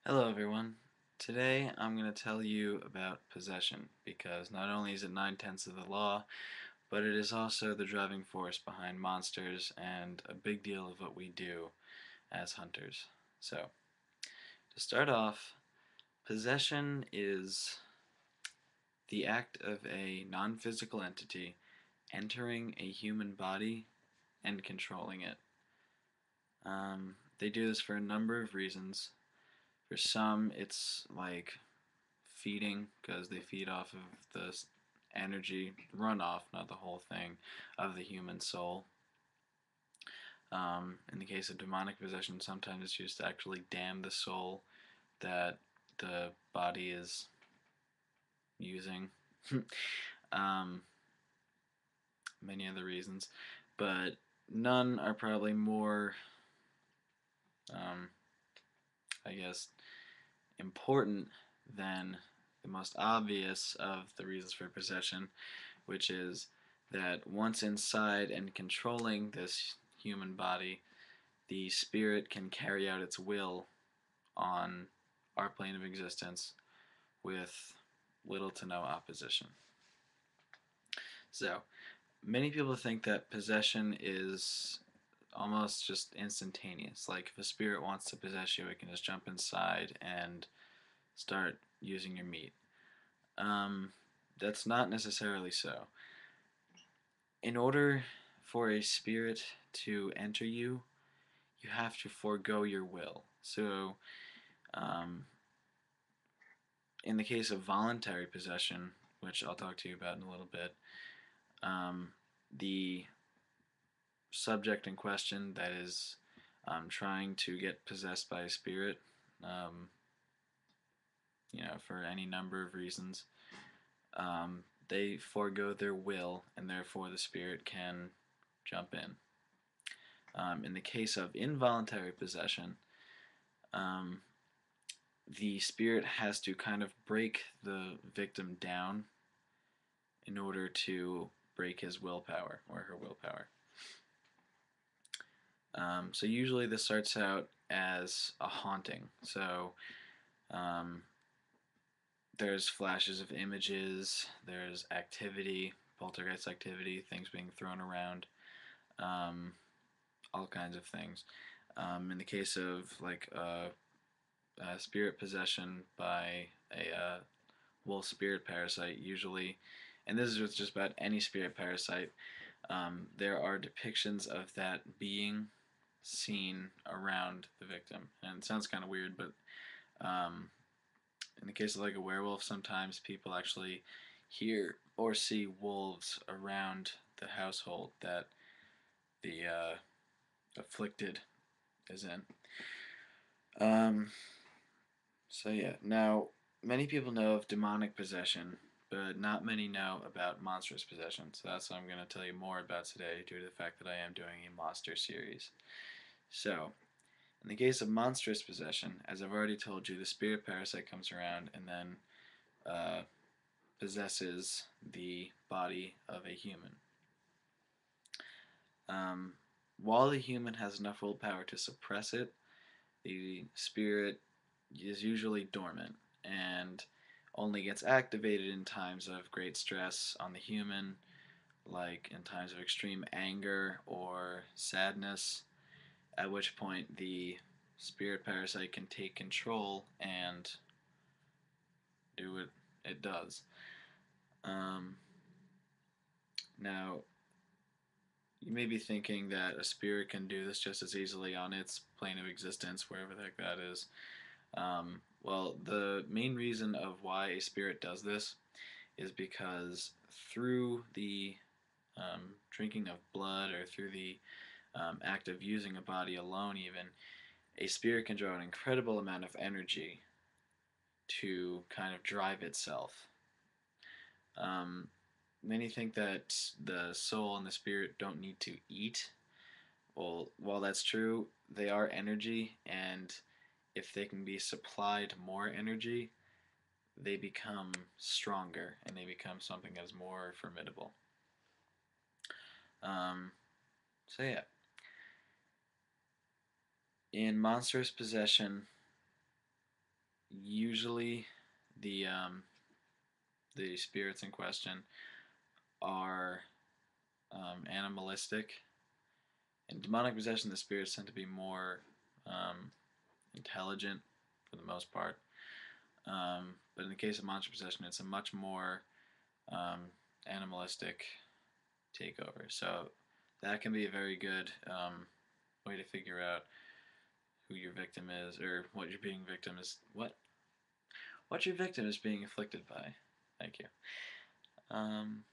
Hello everyone. Today I'm going to tell you about possession because not only is it 9/10 of the law, but it is also the driving force behind monsters and a big deal of what we do as hunters. So, to start off, possession is the act of a non-physical entity entering a human body and controlling it. They do this for a number of reasons. For some, it's like feeding because they feed off of the energy runoff, not the whole thing, of the human soul. In the case of demonic possession, sometimes it's used to actually damn the soul that the body is using. um, Many other reasons, but none are probably more, um, I guess, important than the most obvious of the reasons for possession, which is that once inside and controlling this human body, the spirit can carry out its will on our plane of existence with little to no opposition. So, many people think that possession is almost just instantaneous. Like, if a spirit wants to possess you, it can just jump inside and start using your meat. Um, that's not necessarily so. In order for a spirit to enter you, you have to forego your will. So, um, in the case of voluntary possession, which I'll talk to you about in a little bit, the subject in question that is trying to get possessed by a spirit, um, for any number of reasons, they forego their will, and therefore the spirit can jump in. In the case of involuntary possession, um, the spirit has to kind of break the victim down in order to break his willpower or her willpower. So usually this starts out as a haunting. So um, there's flashes of images, there's activity, poltergeist activity, things being thrown around, um, all kinds of things. In the case of like spirit possession by a wolf spirit parasite, usually, and this is with just about any spirit parasite, there are depictions of that being seen around the victim. And it sounds kind of weird, but um, in the case of like a werewolf, sometimes people actually hear or see wolves around the household that the afflicted is in. Um, so yeah, now many people know of demonic possession, but not many know about monstrous possession. So that's what I'm going to tell you more about today, due to the fact that I am doing a monster series. So, in the case of monstrous possession, as I've already told you, the spirit parasite comes around and then uh, possesses the body of a human. Um, while the human has enough willpower to suppress it, the spirit is usually dormant and only gets activated in times of great stress on the human, like in times of extreme anger or sadness, at which point the spirit parasite can take control and do what it does. Um, Now, you may be thinking that a spirit can do this just as easily on its plane of existence, wherever the heck that is. Well, the main reason of why a spirit does this is because through the drinking of blood or through the act of using a body alone, even, a spirit can draw an incredible amount of energy to kind of drive itself. Um, Many think that the soul and the spirit don't need to eat. Well, while that's true, they are energy, and if they can be supplied more energy, they become stronger and they become something that's more formidable. Um, so, yeah. In monstrous possession, Usually, the the spirits in question are animalistic. In demonic possession, the spirits tend to be more um, intelligent for the most part. But in the case of monster possession, it's a much more um, animalistic takeover. So that can be a very good way to figure out who your victim is or what your being victim is. What your victim is being afflicted by. Thank you. Um,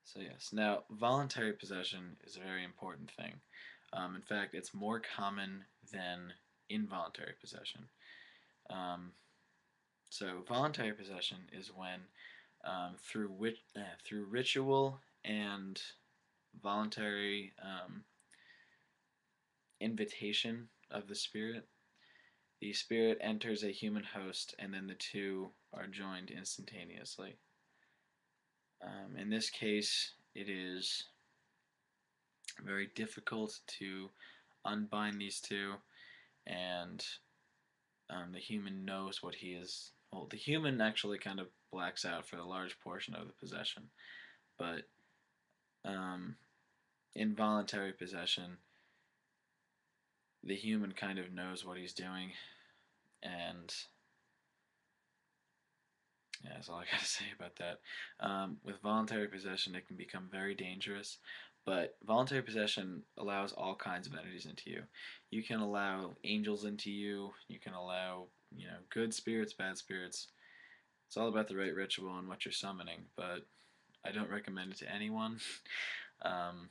so yes, now voluntary possession is a very important thing. In fact, it's more common than involuntary possession. Um, so voluntary possession is when through ritual and voluntary invitation of the spirit enters a human host, and then the two are joined instantaneously. In this case, it is very difficult to unbind these two, and the human knows what he is. Well, the human actually kind of blacks out for a large portion of the possession, but um, involuntary possession, the human kind of knows what he's doing, and yeah, that's all I gotta say about that. With voluntary possession, it can become very dangerous, but voluntary possession allows all kinds of entities into you. You can allow angels into you. You can allow good spirits, bad spirits. It's all about the right ritual and what you're summoning, but I don't recommend it to anyone. um,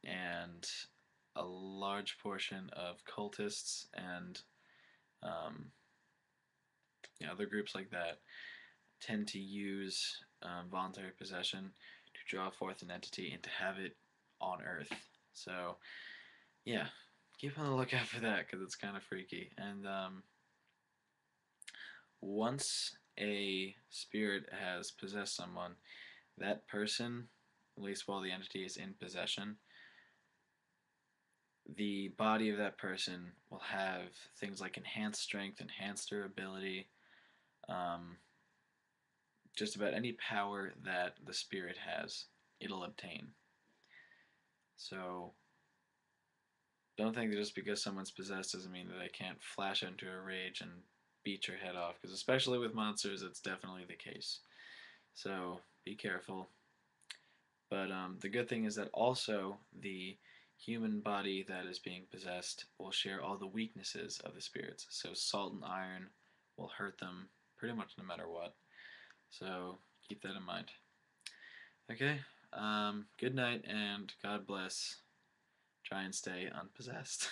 and a large portion of cultists and um, other groups like that tend to use voluntary possession to draw forth an entity and to have it on Earth. So, yeah, keep on the lookout for that because it's kind of freaky. And once a spirit has possessed someone, that person, at least while the entity is in possession, the body of that person will have things like enhanced strength, enhanced durability, um, just about any power that the spirit has, it'll obtain. So don't think that just because someone's possessed doesn't mean that they can't flash into a rage and beat your head off, because especially with monsters, it's definitely the case. So be careful. But the good thing is that also the human body that is being possessed will share all the weaknesses of the spirits. So salt and iron will hurt them pretty much no matter what. So keep that in mind. Okay. Good night and God bless. Try and stay unpossessed.